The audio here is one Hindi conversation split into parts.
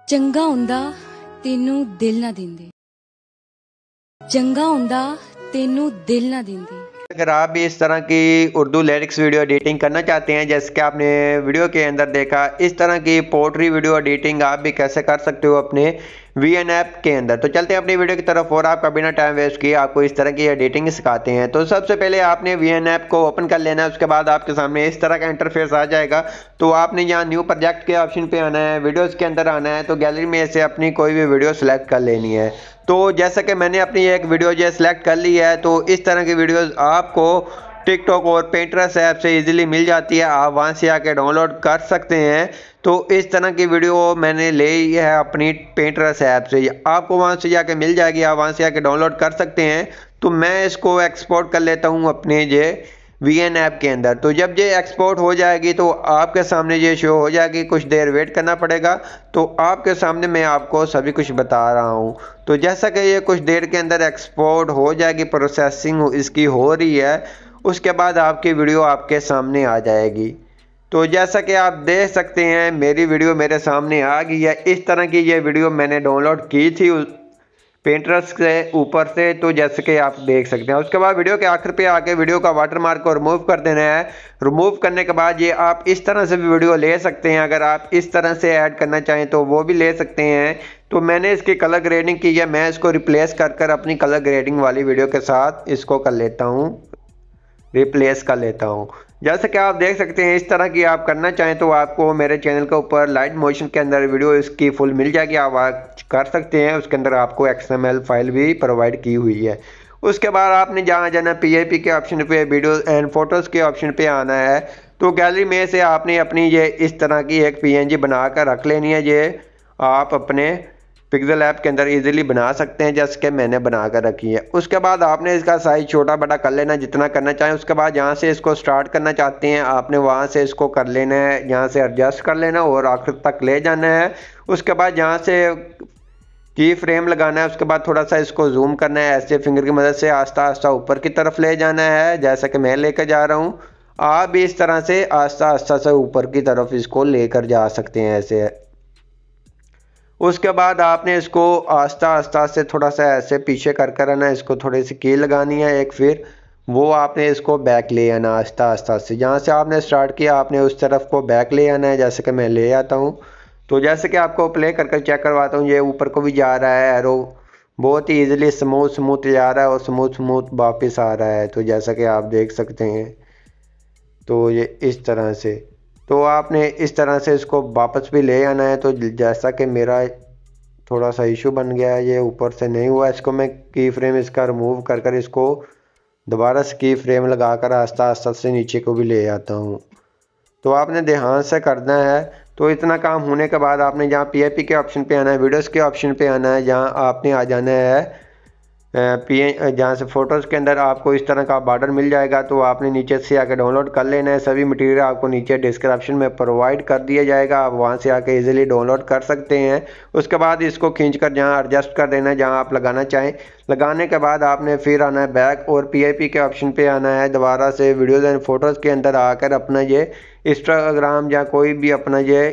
चंगा हुंदा तेनू दिल ना दिंदे, चंगा हुंदा तेनू दिल ना दिंदे। अगर आप भी इस तरह की उर्दू लिरिक्स वीडियो एडिटिंग करना चाहते हैं, जैसे कि आपने वीडियो के अंदर देखा, इस तरह की पोट्री वीडियो एडिटिंग आप भी कैसे कर सकते हो अपने VN ऐप के अंदर। तो चलते हैं अपनी वीडियो की तरफ और आपका बिना टाइम वेस्ट किए आपको इस तरह की एडिटिंग सिखाते हैं। तो सबसे पहले आपने VN ऐप को ओपन कर लेना है, उसके बाद आपके सामने इस तरह का इंटरफेस आ जाएगा। तो आपने यहाँ न्यू प्रोजेक्ट के ऑप्शन पे आना है, वीडियोज़ के अंदर आना है, तो गैलरी में से अपनी कोई भी वीडियो सेलेक्ट कर लेनी है। तो जैसा कि मैंने अपनी एक वीडियो जो सेलेक्ट कर ली है, तो इस तरह की वीडियोस आपको टिकटॉक और पिंटरेस्ट ऐप से इजीली मिल जाती है, आप वहां से आके डाउनलोड कर सकते हैं। तो इस तरह की वीडियो मैंने ले ली है अपनी पिंटरेस्ट ऐप से, आपको वहां से जाके मिल जाएगी, आप वहां से आके डाउनलोड कर सकते हैं। तो मैं इसको एक्सपोर्ट कर लेता हूँ अपने VN ऐप के अंदर। तो जब ये एक्सपोर्ट हो जाएगी तो आपके सामने ये शो हो जाएगी, कुछ देर वेट करना पड़ेगा। तो आपके सामने मैं आपको सभी कुछ बता रहा हूँ। तो जैसा कि ये कुछ देर के अंदर एक्सपोर्ट हो जाएगी, प्रोसेसिंग इसकी हो रही है, उसके बाद आपकी वीडियो आपके सामने आ जाएगी। तो जैसा कि आप देख सकते हैं मेरी वीडियो मेरे सामने आ गई है। इस तरह की ये वीडियो मैंने डाउनलोड की थी पिंटरेस्ट से ऊपर से, तो जैसे कि आप देख सकते हैं। उसके बाद वीडियो के आखिर पे आके वीडियो का वाटरमार्क को रिमूव कर देना है। रिमूव करने के बाद ये आप इस तरह से भी वीडियो ले सकते हैं, अगर आप इस तरह से ऐड करना चाहें तो वो भी ले सकते हैं। तो मैंने इसकी कलर ग्रेडिंग की है, मैं इसको रिप्लेस कर अपनी कलर ग्रेडिंग वाली वीडियो के साथ इसको कर लेता हूँ, रिप्लेस कर लेता हूँ। जैसे कि आप देख सकते हैं इस तरह की आप करना चाहें तो आपको मेरे चैनल के ऊपर लाइट मोशन के अंदर वीडियो इसकी फुल मिल जाएगी, आप वॉच कर सकते हैं। उसके अंदर आपको XML फाइल भी प्रोवाइड की हुई है। उसके बाद आपने जहाँ जाना PIP के ऑप्शन पे, वीडियो एंड फोटोज़ के ऑप्शन पे आना है। तो गैलरी में से आपने अपनी ये इस तरह की एक PNG बना कर रख लेनी है। ये आप अपने पिक्सल ऐप के अंदर इजीली बना सकते हैं, जैसे कि मैंने बना कर रखी है। उसके बाद आपने इसका साइज छोटा बड़ा कर लेना जितना करना चाहें। उसके बाद जहाँ से इसको स्टार्ट करना चाहते हैं आपने वहाँ से इसको कर लेना है, यहाँ से एडजस्ट कर लेना और आखिर तक ले जाना है। उसके बाद जहाँ से की फ्रेम लगाना है, उसके बाद थोड़ा सा इसको जूम करना है, ऐसे फिंगर की मदद से आस्ता आस्ता ऊपर की तरफ ले जाना है, जैसा कि मैं लेकर जा रहा हूँ। आप भी इस तरह से आस्ता आस्ता से ऊपर की तरफ इसको लेकर जा सकते हैं ऐसे। उसके बाद आपने इसको आस्ता आस्ता से थोड़ा सा ऐसे पीछे कर आना, इसको थोड़ी सी की लगानी है एक, फिर वो आपने इसको बैक ले आना आस्ता आस्ता से। जहाँ से आपने स्टार्ट किया आपने उस तरफ को बैक ले आना है, जैसे कि मैं ले आता हूँ। तो जैसे कि आपको प्ले कर चेक करवाता हूँ, ये ऊपर को भी जा रहा है एरो, बहुत ही ईजिली स्मूथ जा रहा है और स्मूथ वापस आ रहा है। तो जैसा कि आप देख सकते हैं, तो ये इस तरह से, तो आपने इस तरह से इसको वापस भी ले आना है। तो जैसा कि मेरा थोड़ा सा इशू बन गया है, ये ऊपर से नहीं हुआ, इसको मैं की फ्रेम इसका रिमूव कर इसको दोबारा से की फ्रेम लगाकर आस्ता आस्ता से नीचे को भी ले आता हूँ। तो आपने ध्यान से करना है। तो इतना काम होने के बाद आपने जहाँ PIP के ऑप्शन पे आना है, वीडियोस के ऑप्शन पे आना है, जहाँ आपने आ जाना है जहाँ से फ़ोटोज़ के अंदर आपको इस तरह का बॉर्डर मिल जाएगा। तो आपने नीचे से आके डाउनलोड कर लेना है। सभी मटेरियल आपको नीचे डिस्क्रिप्शन में प्रोवाइड कर दिया जाएगा, आप वहाँ से आके इजीली डाउनलोड कर सकते हैं। उसके बाद इसको खींचकर जहाँ एडजस्ट कर देना है जहाँ आप लगाना चाहें। लगाने के बाद आपने फिर आना है बैक और PIP के ऑप्शन पे आना है, दोबारा से वीडियोज़ एंड फोटोज़ के अंदर आकर अपना ये इंस्टाग्राम या कोई भी अपना ये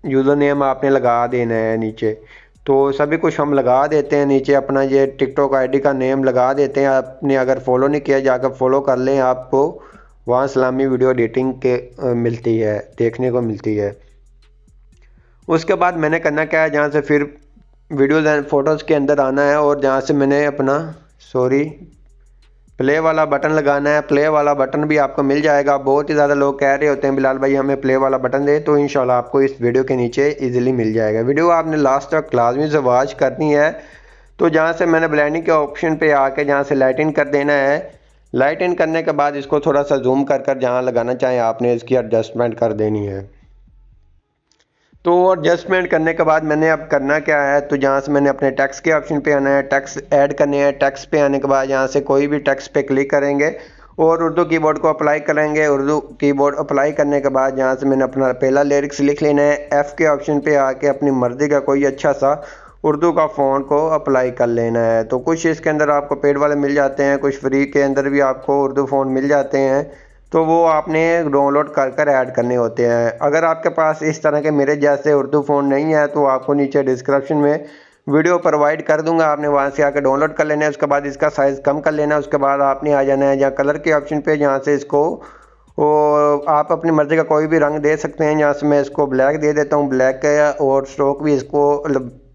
यूज़र नेम आपने लगा देना है नीचे। तो सभी कुछ हम लगा देते हैं नीचे, अपना ये टिकटॉक ID का नेम लगा देते हैं। आपने अगर फॉलो नहीं किया जाकर फॉलो कर लें, आपको वहाँ इस्लामी वीडियो एडिटिंग के मिलती है, देखने को मिलती है। उसके बाद मैंने करना क्या है, जहाँ से फिर वीडियोज़ एंड फोटोज़ के अंदर आना है और जहाँ से मैंने अपना प्ले वाला बटन लगाना है। प्ले वाला बटन भी आपको मिल जाएगा। बहुत ही ज़्यादा लोग कह रहे होते हैं बिलाल भाई हमें प्ले वाला बटन दे, तो इंशाल्लाह आपको इस वीडियो के नीचे इजीली मिल जाएगा। वीडियो आपने लास्ट तक लाजमी से वॉच करनी है। तो जहाँ से मैंने ब्लेंडिंग के ऑप्शन पे आके जहाँ से लाइट इन कर देना है, लाइट इन करने के बाद इसको थोड़ा सा जूम कर जहाँ लगाना चाहें आपने इसकी एडजस्टमेंट कर देनी है। तो एडजस्टमेंट करने के बाद मैंने अब करना क्या है, तो जहाँ से मैंने अपने टेक्स्ट के ऑप्शन पे आना है, टेक्स्ट ऐड करने हैं। टेक्स्ट पे आने के बाद यहाँ से कोई भी टेक्स्ट पे क्लिक करेंगे और उर्दू कीबोर्ड को अप्लाई करेंगे। उर्दू कीबोर्ड अप्लाई करने के बाद यहाँ से मैंने अपना पहला लिरिक्स लिख लेना है। F के ऑप्शन पे आके अपनी मर्जी का कोई अच्छा सा उर्दू का फ़ॉन्ट को अप्लाई कर लेना है। तो कुछ इसके अंदर आपको पेड वाले मिल जाते हैं, कुछ फ्री के अंदर भी आपको उर्दू फ़ॉन्ट मिल जाते हैं। तो वो आपने डाउनलोड कर कर ऐड करने होते हैं। अगर आपके पास इस तरह के मेरे जैसे उर्दू फ़ोन नहीं है तो आपको नीचे डिस्क्रिप्शन में वीडियो प्रोवाइड कर दूंगा, आपने वहाँ से आकर डाउनलोड कर लेना है। उसके बाद इसका साइज़ कम कर लेना है। उसके बाद आपने आ जाना है जहाँ कलर के ऑप्शन पे, जहाँ से इसको और आप अपनी मर्ज़ी का कोई भी रंग दे सकते हैं। यहाँ से मैं इसको ब्लैक दे देता हूँ, ब्लैक का, और स्ट्रोक भी इसको,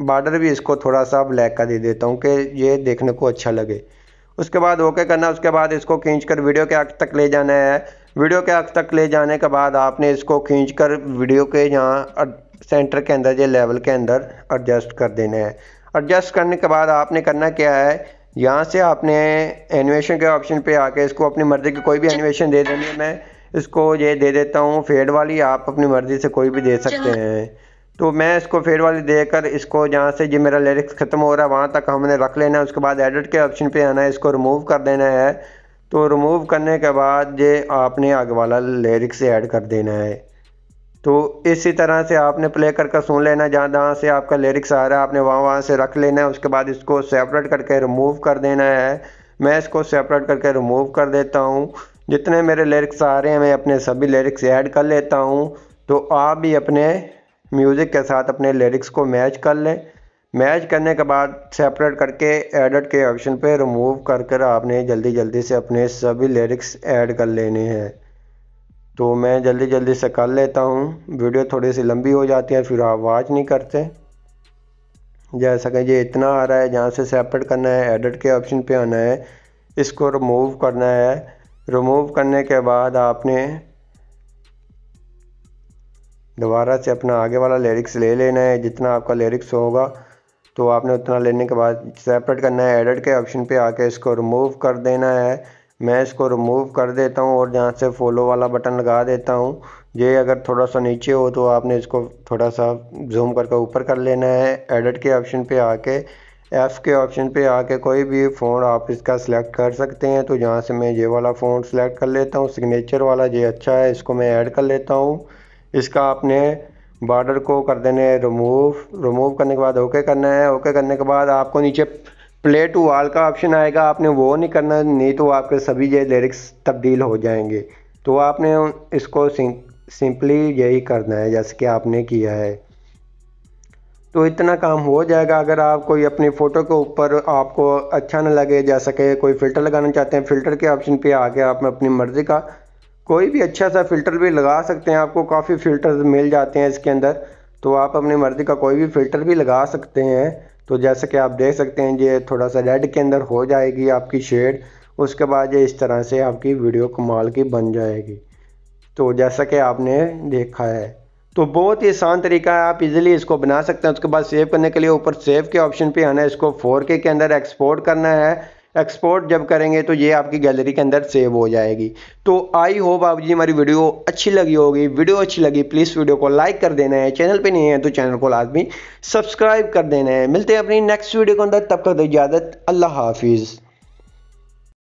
बॉर्डर भी इसको थोड़ा सा ब्लैक का दे देता हूँ कि ये देखने को अच्छा लगे। उसके बाद ओके करना। उसके बाद इसको खींचकर वीडियो के आखिर तक ले जाना है। वीडियो के आखिर तक ले जाने के बाद आपने इसको खींचकर वीडियो के यहाँ सेंटर के अंदर, ये लेवल के अंदर एडजस्ट कर देना है। एडजस्ट करने के बाद आपने करना क्या है, यहाँ से आपने एनिमेशन के ऑप्शन पे आके इसको अपनी मर्ज़ी की कोई भी एनिमेशन दे देनी है। मैं इसको ये दे देता हूँ फेड वाली, आप अपनी मर्ज़ी से कोई भी दे सकते हैं। तो मैं इसको फेड वाली देकर इसको जहाँ से ये मेरा लिरिक्स ख़त्म हो रहा है वहाँ तक हमने रख लेना है। उसके बाद एडिट के ऑप्शन पे आना है, इसको रिमूव कर देना है। तो रिमूव करने के बाद ये आपने आगे वाला लिरिक्स ऐड कर देना है। तो इसी तरह से आपने प्ले करके सुन लेना, जहाँ से आपका लिरिक्स आ रहा है आपने वहाँ से रख लेना है। उसके बाद इसको सेपरेट करके रिमूव कर देना है। मैं इसको सेपरेट करके रिमूव कर देता हूँ। जितने मेरे लिरिक्स आ रहे हैं मैं अपने सभी लिरिक्स ऐड कर लेता हूँ। तो आप भी अपने म्यूज़िक के साथ अपने लिरिक्स को मैच कर लें। मैच करने के बाद सेपरेट करके एडिट के ऑप्शन पे रिमूव कर कर आपने जल्दी जल्दी से अपने सभी लिरिक्स ऐड कर लेने हैं। तो मैं जल्दी जल्दी से कर लेता हूँ। वीडियो थोड़ी सी लंबी हो जाती है, फिर आप वॉच नहीं करते। जैसा कि ये इतना आ रहा है, जहाँ से सेपरेट करना है एडिट के ऑप्शन पे आना है, इसको रिमूव करना है। रिमूव करने के बाद आपने दोबारा से अपना आगे वाला लिरिक्स ले लेना है। जितना आपका लिरिक्स होगा तो आपने उतना लेने के बाद सेपरेट करना है। एडिट के ऑप्शन पे आके इसको रिमूव कर देना है। मैं इसको रिमूव कर देता हूँ और जहाँ से फॉलो वाला बटन लगा देता हूँ। ये अगर थोड़ा सा नीचे हो तो आपने इसको थोड़ा सा जूम करके ऊपर कर लेना है। एडिट के ऑप्शन पे आके F के ऑप्शन पे आके कोई भी फ़ोन आप इसका सिलेक्ट कर सकते हैं। तो जहाँ से मैं ये वाला फ़ोन सिलेक्ट कर लेता हूँ, सिग्नेचर वाला, ये अच्छा है, इसको मैं ऐड कर लेता हूँ। इसका आपने बॉर्डर को कर देने है रिमूव करने के बाद ओके करना है। ओके करने के बाद आपको नीचे प्ले टू ऑल का ऑप्शन आएगा, आपने वो नहीं करना, नहीं तो आपके सभी ये लिरिक्स तब्दील हो जाएंगे। तो आपने इसको सिंपली यही करना है जैसे कि आपने किया है। तो इतना काम हो जाएगा। अगर आप कोई अपनी फ़ोटो के ऊपर आपको अच्छा न लगे, जैसा कि कोई फ़िल्टर लगाना चाहते हैं, फ़िल्टर के ऑप्शन पे आके आप अपनी मर्ज़ी का कोई भी अच्छा सा फ़िल्टर भी लगा सकते हैं। आपको काफ़ी फ़िल्टर्स मिल जाते हैं इसके अंदर, तो आप अपनी मर्ज़ी का कोई भी फ़िल्टर भी लगा सकते हैं। तो जैसे कि आप देख सकते हैं ये थोड़ा सा रेड के अंदर हो जाएगी आपकी शेड। उसके बाद ये इस तरह से आपकी वीडियो कमाल की बन जाएगी। तो जैसा कि आपने देखा है, तो बहुत ही आसान तरीका है, आप इजीली इसको बना सकते हैं। उसके बाद सेव करने के लिए ऊपर सेव के ऑप्शन पे आना है, इसको 4K के अंदर एक्सपोर्ट करना है। एक्सपोर्ट जब करेंगे तो ये आपकी गैलरी के अंदर सेव हो जाएगी। तो आई होप आप जी हमारी वीडियो अच्छी लगी होगी। वीडियो अच्छी लगी प्लीज़ वीडियो को लाइक कर देना है। चैनल पे नहीं है तो चैनल को लाजमी सब्सक्राइब कर देना है। मिलते हैं अपनी नेक्स्ट वीडियो के अंदर, तब तक इजाज़त, अल्लाह हाफिज़।